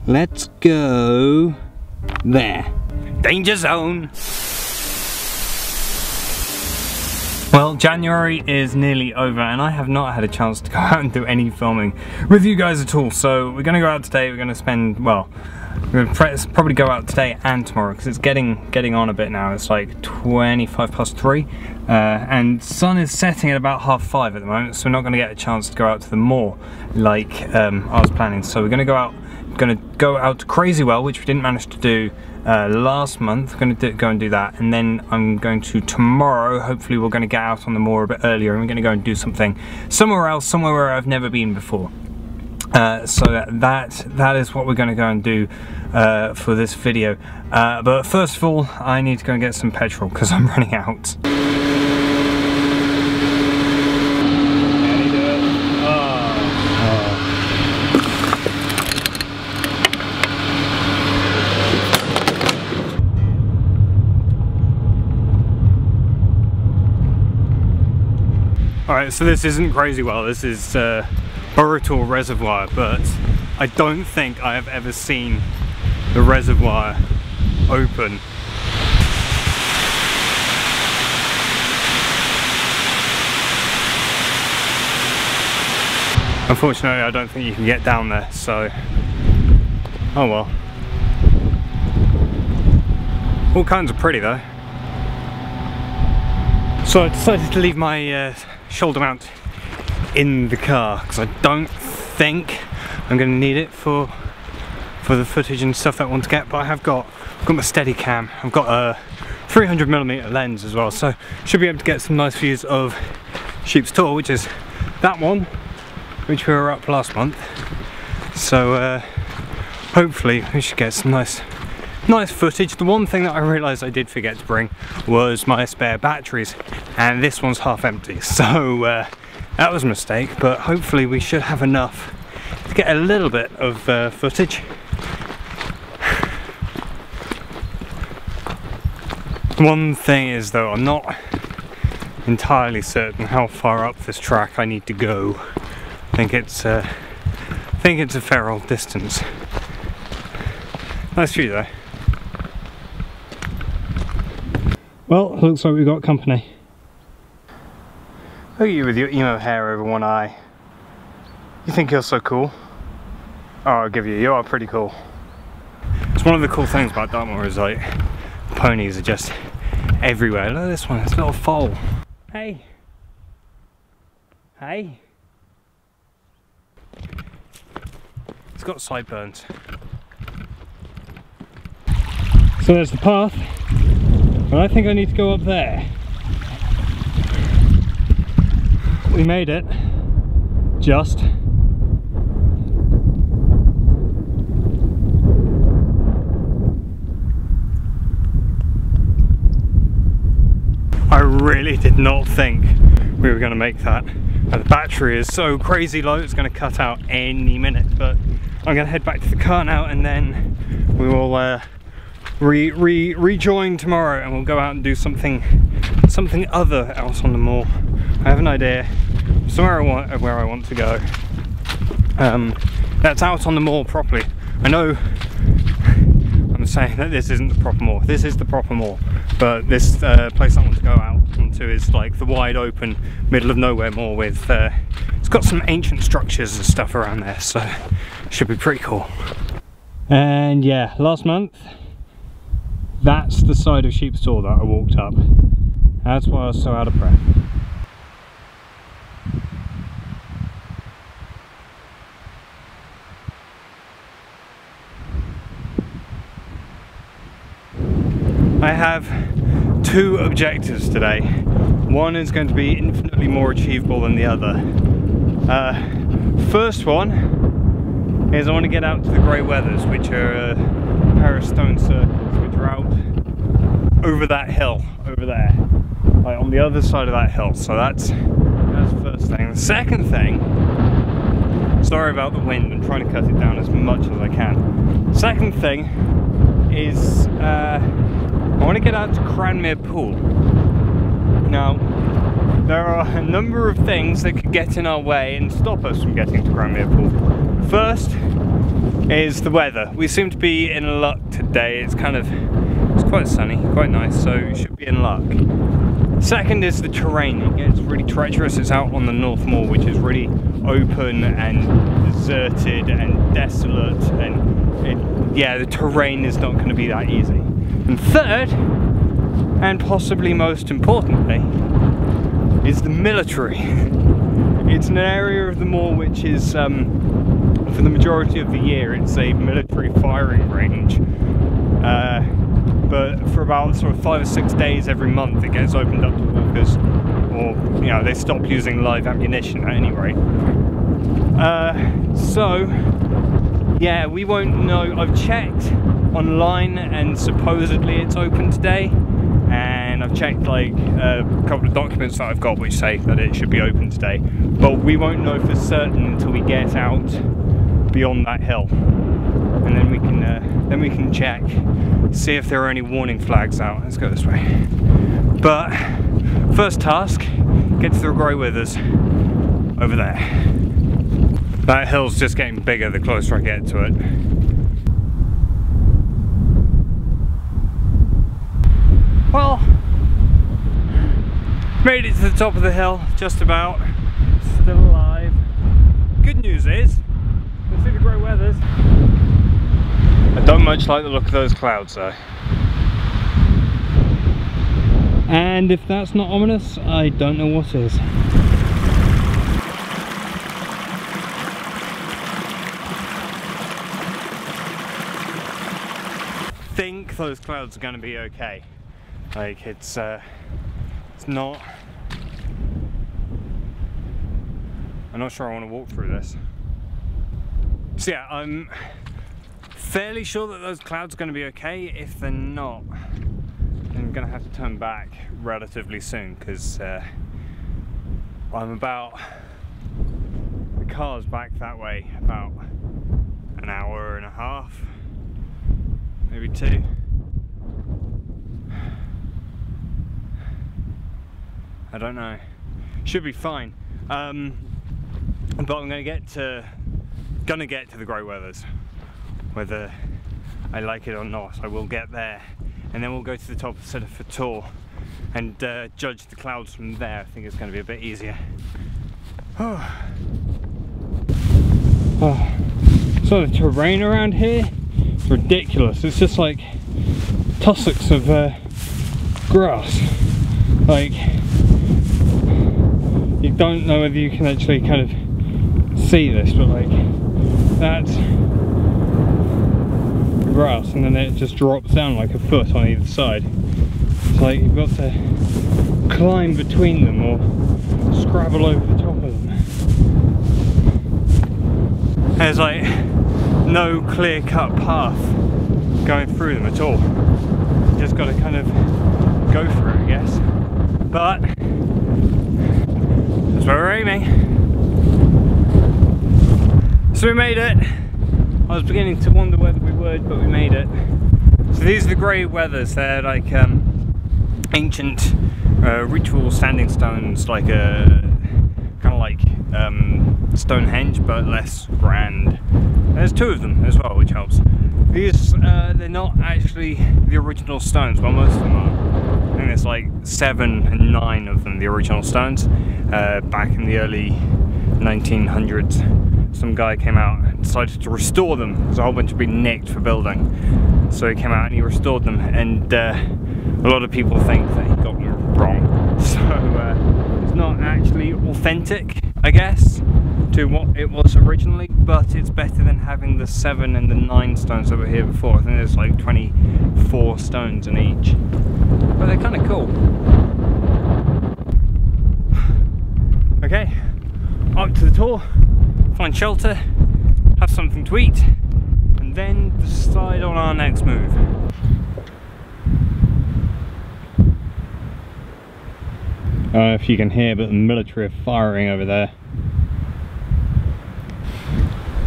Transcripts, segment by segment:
Let's go there. Danger zone. Well, January is nearly over and I have not had a chance to go out and do any filming with you guys at all. So we're gonna go out today. We're gonna spend, well, we're gonna probably go out today and tomorrow because it's getting on a bit now. It's like 3:25 and sun is setting at about 5:30 at the moment, so we're not gonna get a chance to go out to the moor like I was planning. So we're gonna go out to Crazy Well, which we didn't manage to do last month. We're going to go and do that, and then I'm going to tomorrow, hopefully we're going to get out on the moor a bit earlier and we're going to go and do something somewhere else, somewhere where I've never been before. So that is what we're going to go and do for this video. But first of all, I need to go and get some petrol because I'm running out. Alright, so this isn't Crazy Well, this is Burrital Reservoir, but I don't think I have ever seen the reservoir open. Unfortunately, I don't think you can get down there, so oh well. All kinds of pretty though. So I decided to leave my shoulder mount in the car because I don't think I'm going to need it for the footage and stuff that I want to get, but I've got my Steadicam, I've got a 300mm lens as well, so should be able to get some nice views of Sheep's Tor, which is that one which we were up last month. So hopefully we should get some nice footage. The one thing that I realised I did forget to bring was my spare batteries, and this one's half empty, so that was a mistake, but hopefully we should have enough to get a little bit of footage. One thing is though, I'm not entirely certain how far up this track I need to go. I think it's a fair old distance. Nice view though. Well, looks like we've got company. Look at you with your emo hair over one eye. You think you're so cool? Oh, I'll give you are pretty cool. It's one of the cool things about Dartmoor is like, ponies are just everywhere. Look at this one, it's a little foal. Hey. Hey. It's got sideburns. So there's the path. But I think I need to go up there. We made it. Just. I really did not think we were going to make that. The battery is so crazy low, it's going to cut out any minute. But I'm going to head back to the car now, and then we will rejoin tomorrow, and we'll go out and do something other else on the moor. I have an idea, somewhere where I want to go. That's out on the moor properly. I know I'm saying that this isn't the proper moor. This is the proper moor, but this place I want to go out onto is like the wide open middle of nowhere moor with it's got some ancient structures and stuff around there, so it should be pretty cool. And yeah, last month, that's the side of Sheep's Tor that I walked up. That's why I was so out of breath. I have two objectives today. One is going to be infinitely more achievable than the other. First one is I want to get out to the Grey Wethers, which are a pair of stone circles which are out over that hill, over there, like on the other side of that hill. So that's the first thing. The second thing, sorry about the wind, I'm trying to cut it down as much as I can. Second thing is I want to get out to Cranmere Pool. Now, there are a number of things that could get in our way and stop us from getting to Cranmere Pool. First is the weather. We seem to be in luck today. It's quite sunny, quite nice, so we should be in luck. Second is the terrain. It gets really treacherous. It's out on the North Moor, which is really open and deserted and desolate, and yeah, the terrain is not going to be that easy. And third, and possibly most importantly, is the military. It's an area of the moor which is, for the majority of the year, it's a military firing range. But for about sort of 5 or 6 days every month it gets opened up to walkers, or you know, they stop using live ammunition at any rate. So yeah, we won't know. I've checked online and supposedly it's open today, and I've checked like a couple of documents that I've got which say that it should be open today, but we won't know for certain until we get out beyond that hill, and then we can check, see if there are any warning flags out. Let's go this way. But first task, get to the Grey Wethers over there. That hill's just getting bigger the closer I get to it. Well, made it to the top of the hill, just about. Still alive. Good news is, let's see the Grey Wethers. I don't much like the look of those clouds though. And if that's not ominous, I don't know what is. I think those clouds are going to be okay. Like it's not. I'm not sure I want to walk through this. So yeah, I'm fairly sure that those clouds are going to be okay. If they're not, I'm going to have to turn back relatively soon, because I'm about, the car's back that way about an hour and a half, maybe 2. I don't know. Should be fine. But I'm gonna get to the Grey Wethers. Whether I like it or not, I will get there, and then we'll go to the top of the tour and judge the clouds from there. I think it's going to be a bit easier. So the terrain around here is ridiculous. It's just like tussocks of grass. Like, you don't know whether you can actually kind of see this, but like, that's grass, and then it just drops down like a foot on either side. It's like you've got to climb between them or scrabble over the top of them. There's like no clear-cut path going through them at all. You just got to kind of go through it, I guess. But that's where we're aiming. So we made it. I was beginning to wonder whether we would, but we made it. So these are the Grey Wethers. They're like ancient ritual standing stones, like a kind of like Stonehenge, but less grand. There's 2 of them as well, which helps. These they're not actually the original stones, well, most of them are. I think there's like 7 and 9 of them, the original stones, back in the early 1900s. Some guy came out and decided to restore them. There's a whole bunch of been nicked for building. So he came out and he restored them, and a lot of people think that he got them wrong. So it's not actually authentic, I guess, to what it was originally, but it's better than having the 7 and the 9 stones that were here before. I think there's like 24 stones in each. But they're kind of cool. Okay, up to the tour. Find shelter, have something to eat, and then decide on our next move. I don't know if you can hear, but the military are firing over there.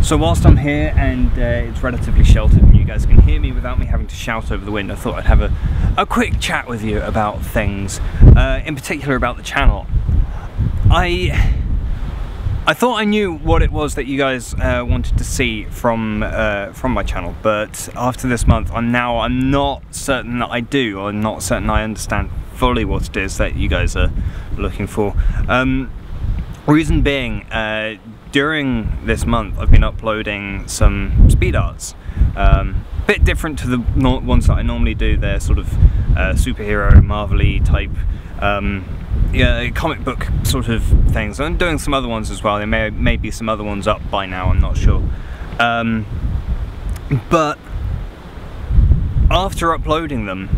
So whilst I'm here and it's relatively sheltered and you guys can hear me without me having to shout over the wind, I thought I'd have a quick chat with you about things, in particular about the channel. I thought I knew what it was that you guys wanted to see from my channel, but after this month, I'm not certain that I do, or not certain I understand fully what it is that you guys are looking for. Reason being, during this month, I've been uploading some speed arts. Bit different to the ones that I normally do. They're sort of superhero, Marvel-y type. Yeah, comic book sort of things. I'm doing some other ones as well. There may be some other ones up by now, I'm not sure. But after uploading them,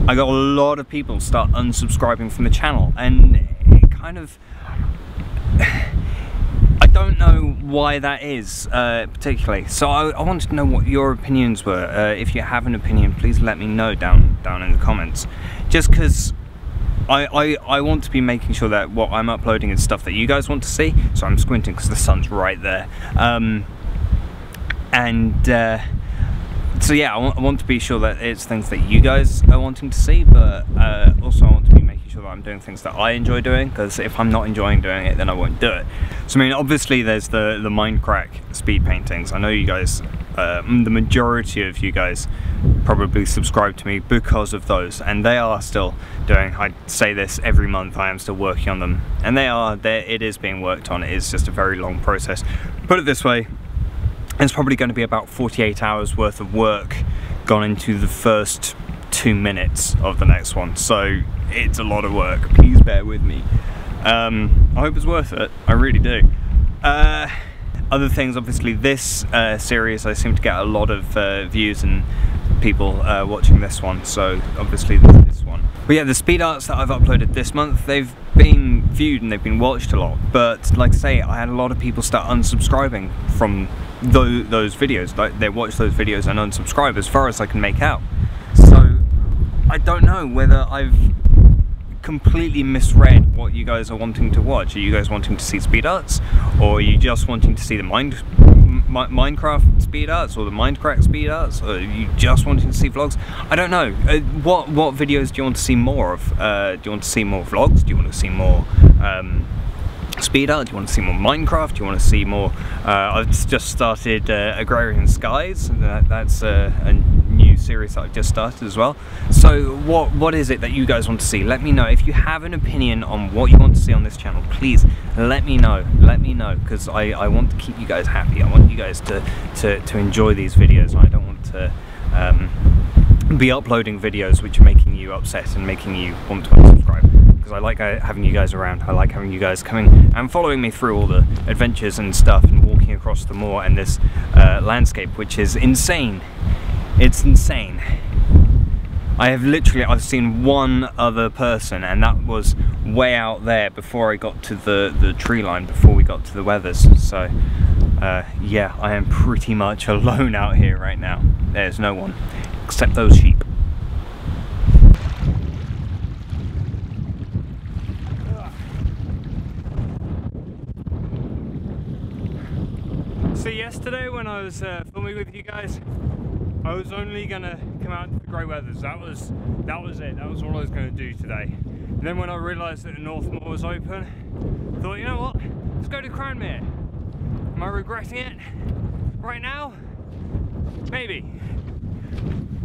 I got a lot of people start unsubscribing from the channel, and it kind of... I don't know why that is particularly. So I wanted to know what your opinions were. If you have an opinion, please let me know down in the comments. Just because I want to be making sure that what I'm uploading is stuff that you guys want to see. So I'm squinting because the sun's right there. So yeah, I want to be sure that it's things that you guys are wanting to see, but also I want to be making sure that I'm doing things that I enjoy doing, because if I'm not enjoying doing it, then I won't do it. So I mean, obviously there's the Minecraft speed paintings. I know you guys, the majority of you guys probably subscribe to me because of those, and they are still doing, I say this every month, I am still working on them, and it is being worked on. It is just a very long process. Put it this way, it's probably going to be about 48 hours worth of work gone into the first 2 minutes of the next one, so it's a lot of work. Please bear with me. I hope it's worth it, I really do. Other things, obviously this series, I seem to get a lot of views and people watching this one, so obviously this one. But yeah, the speed arts that I've uploaded this month, they've been viewed and they've been watched a lot, but like I say, I had a lot of people start unsubscribing from those videos. Like, they watch those videos and unsubscribe as far as I can make out. So I don't know whether I've completely misread what you guys are wanting to watch. Are you guys wanting to see speed arts, or are you just wanting to see the Minecraft speed arts, or the Minecraft speed arts, or are you just wanting to see vlogs? I don't know. What videos do you want to see more of? Do you want to see more vlogs? Do you want to see more speed art? Do you want to see more Minecraft? Do you want to see more? I've just started Agrarian Skies. That's a new series that I've just started as well. So what is it that you guys want to see? Let me know. If you have an opinion on what you want to see on this channel, please let me know. Let me know, because I want to keep you guys happy. I want you guys to enjoy these videos. I don't want to be uploading videos which are making you upset and making you want to unsubscribe. Because I like having you guys around. I like having you guys coming and following me through all the adventures and stuff, and walking across the moor and this landscape, which is insane. It's insane. I've seen one other person, and that was way out there before I got to the tree line, before we got to the Wethers. So yeah, I am pretty much alone out here right now. There's no one except those sheep. So yesterday when I was filming with you guys, I was only gonna come out to the Grey Wethers. That was it. That was all I was gonna do today. And then when I realised that the Dartmoor was open, I thought, you know what? Let's go to Cranmere. Am I regretting it right now? Maybe.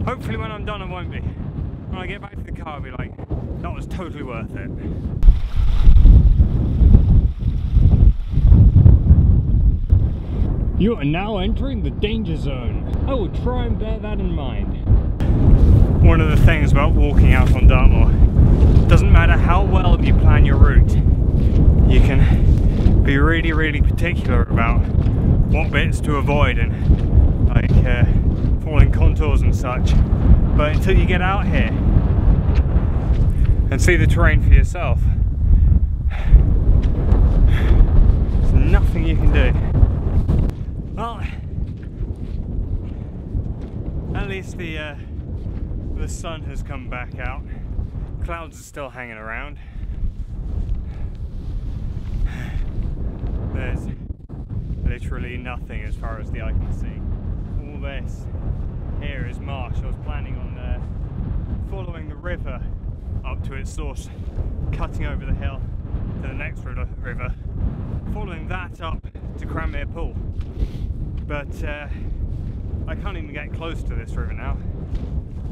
Hopefully when I'm done I won't be. When I get back to the car I'll be like, that was totally worth it. You are now entering the danger zone. I will try and bear that in mind. One of the things about walking out on Dartmoor, doesn't matter how well you plan your route, you can be really particular about what bits to avoid and like falling contours and such. But until you get out here and see the terrain for yourself, there's nothing you can do. Well, at least the sun has come back out. Clouds are still hanging around. There's literally nothing as far as the eye can see. All this here is marsh. I was planning on following the river up to its source, cutting over the hill to the next river, following that up to Cranmere Pool. But I can't even get close to this river now,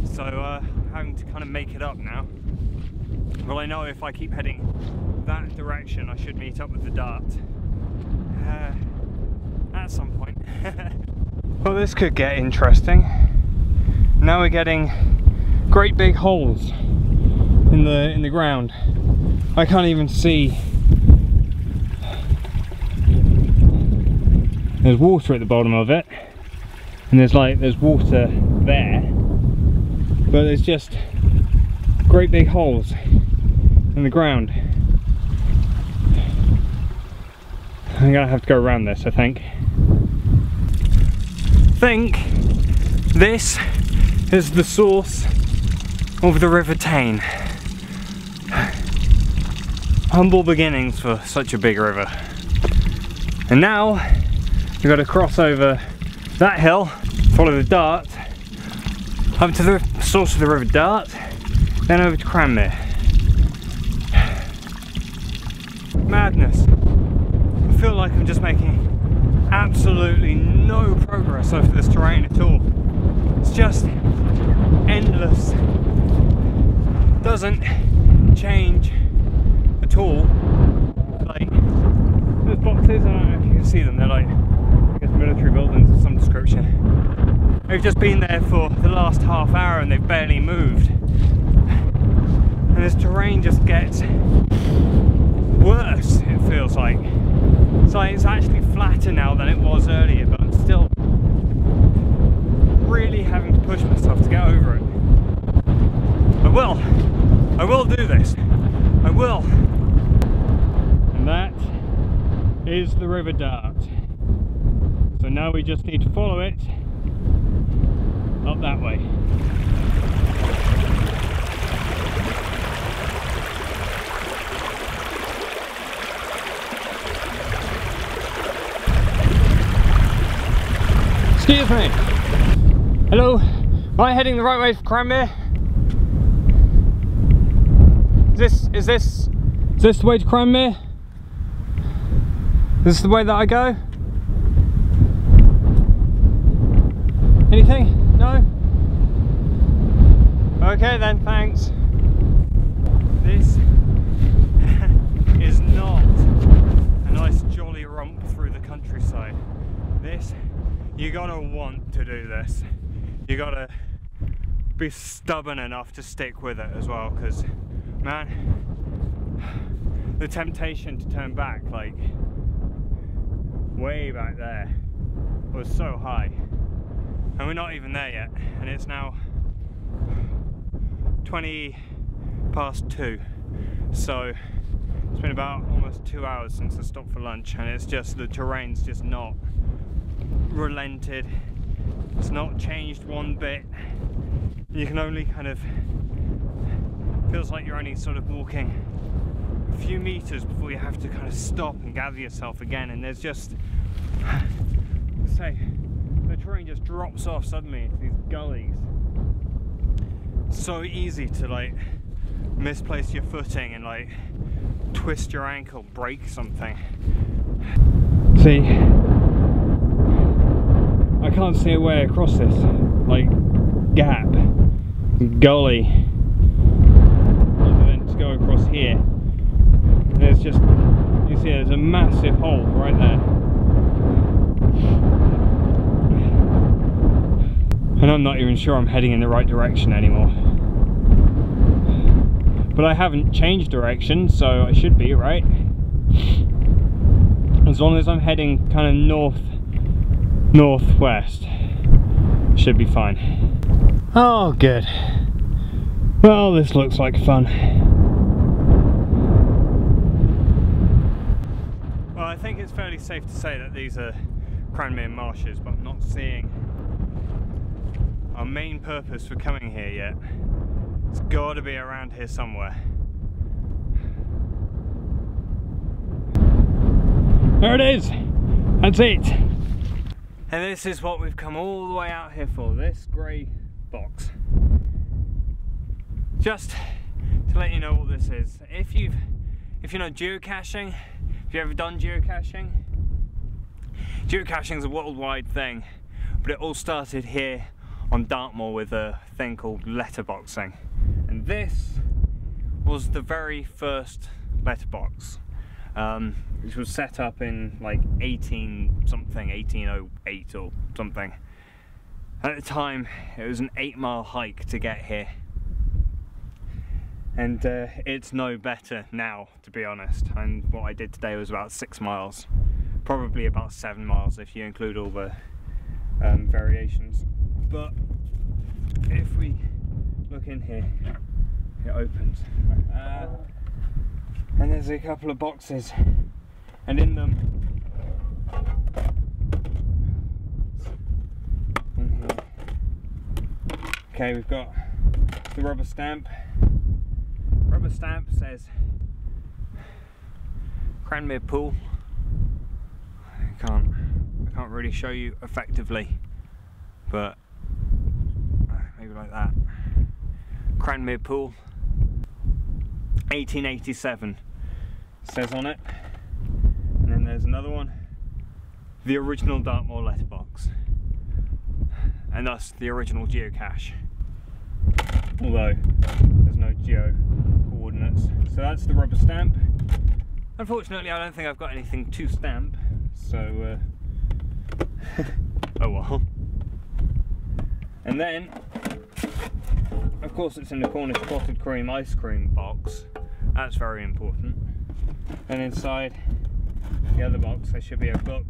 so I'm having to kind of make it up now. Well, I know if I keep heading that direction I should meet up with the Dart at some point. Well, this could get interesting. Now we're getting great big holes in the ground. I can't even see. There's water at the bottom of it, and there's water there, but there's just great big holes in the ground. I'm gonna have to go around this, I think. This is the source of the River Tane. Humble beginnings for such a big river. And now we've got to cross over that hill, follow the Dart up to the source of the River Dart, then over to Cranmere. Madness. I feel like I'm just making absolutely no progress over this terrain at all. It's just endless. Doesn't change at all. Like, those boxes, I don't know if you can see them, they're like, I guess, military buildings of some description. They've just been there for the last half hour and they've barely moved. And this terrain just gets worse, it feels like. It's actually flatter now than it was earlier, but I'm still really having to push myself to get over it. I will do this. I will. And that is the River Dart. So now we just need to follow it up that way. Excuse me. Hello. Am I heading the right way for Cranmere? Is this the way to Cranmere? This is the way that I go? Anything? No? Okay then, thanks. This is not a nice jolly romp through the countryside. You gotta want to do this. You gotta be stubborn enough to stick with it as well, because man, the temptation to turn back, like way back there, was so high, and we're not even there yet, and it's now 2:20 so it's been about almost 2 hours since I stopped for lunch, and it's just, the terrain's just not relented. It's not changed one bit. You can only kind of, feels like you're only sort of walking a few meters before you have to kind of stop and gather yourself again, and there's just, say, the terrain just drops off suddenly into these gullies. It's so easy to like misplace your footing and like twist your ankle, break something. See, I can't see a way across this like gap, gully, other than to go across here. There's just, you see there's a massive hole right there, and I'm not even sure I'm heading in the right direction anymore. But I haven't changed direction, so I should be right. As long as I'm heading kind of northwest, should be fine. Oh, good. Well, this looks like fun. Well, I think it's fairly safe to say that these are Cranmere marshes, but I'm not seeing our main purpose for coming here yet. It's got to be around here somewhere. There it is! That's it! And this is what we've come all the way out here for, this grey box. Just to let you know what this is. If you're not geocaching, Have you ever done geocaching? Geocaching is a worldwide thing, but it all started here on Dartmoor with a thing called letterboxing. And this was the very first letterbox, which was set up in like 1808 or something. At the time, it was an 8-mile hike to get here. And it's no better now, to be honest. And what I did today was about 6 miles. Probably about 7 miles if you include all the variations. But if we look in here, it opens. And there's a couple of boxes. And in them, in here, okay, we've got the rubber stamp. Rubber stamp says Cranmere Pool. I can't really show you effectively, but maybe like that. Cranmere Pool, 1887 says on it. And then there's another one, the original Dartmoor letterbox, and thus the original geocache, although there's no geo coordinates. So that's the rubber stamp. Unfortunately, I don't think I've got anything to stamp, so oh well. And then, of course, it's in the Cornish clotted cream ice cream box. That's very important. And inside the other box, there should be a book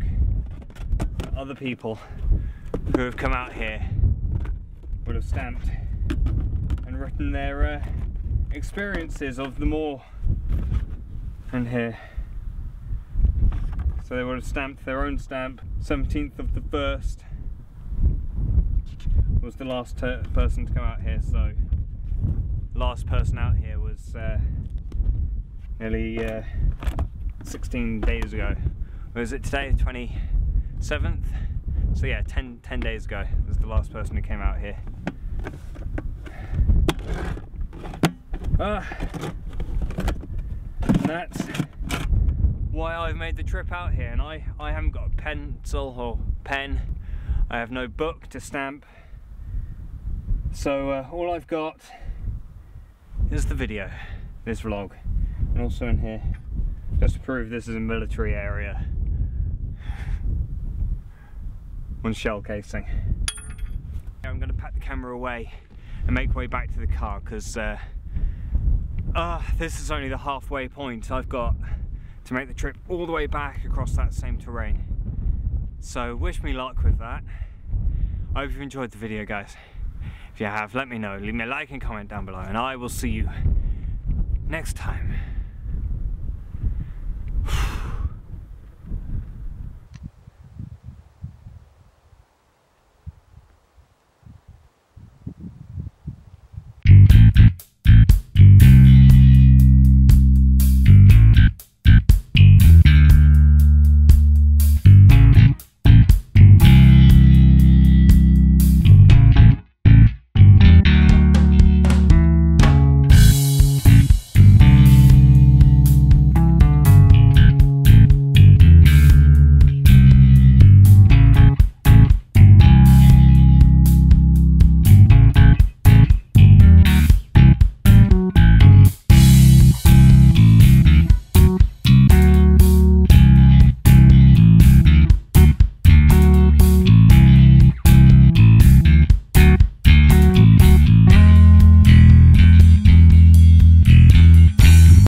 that other people who have come out here would have stamped and written their experiences of the moor in here. So they would have stamped their own stamp. 17th of the 1st was the last person to come out here, so last person out here was nearly 16 days ago. Was it today, 27th? So yeah, 10 days ago was the last person who came out here. And that's why I've made the trip out here, and I haven't got a pencil or pen. I have no book to stamp, so all I've got is the video, this vlog, and also in here, just to prove this is a military area, one shell casing. I'm going to pack the camera away and make way back to the car, because this is only the halfway point. I've got to make the trip all the way back across that same terrain. So wish me luck with that. I hope you've enjoyed the video, guys. If you have, let me know. Leave me a like and comment down below, and I will see you next time.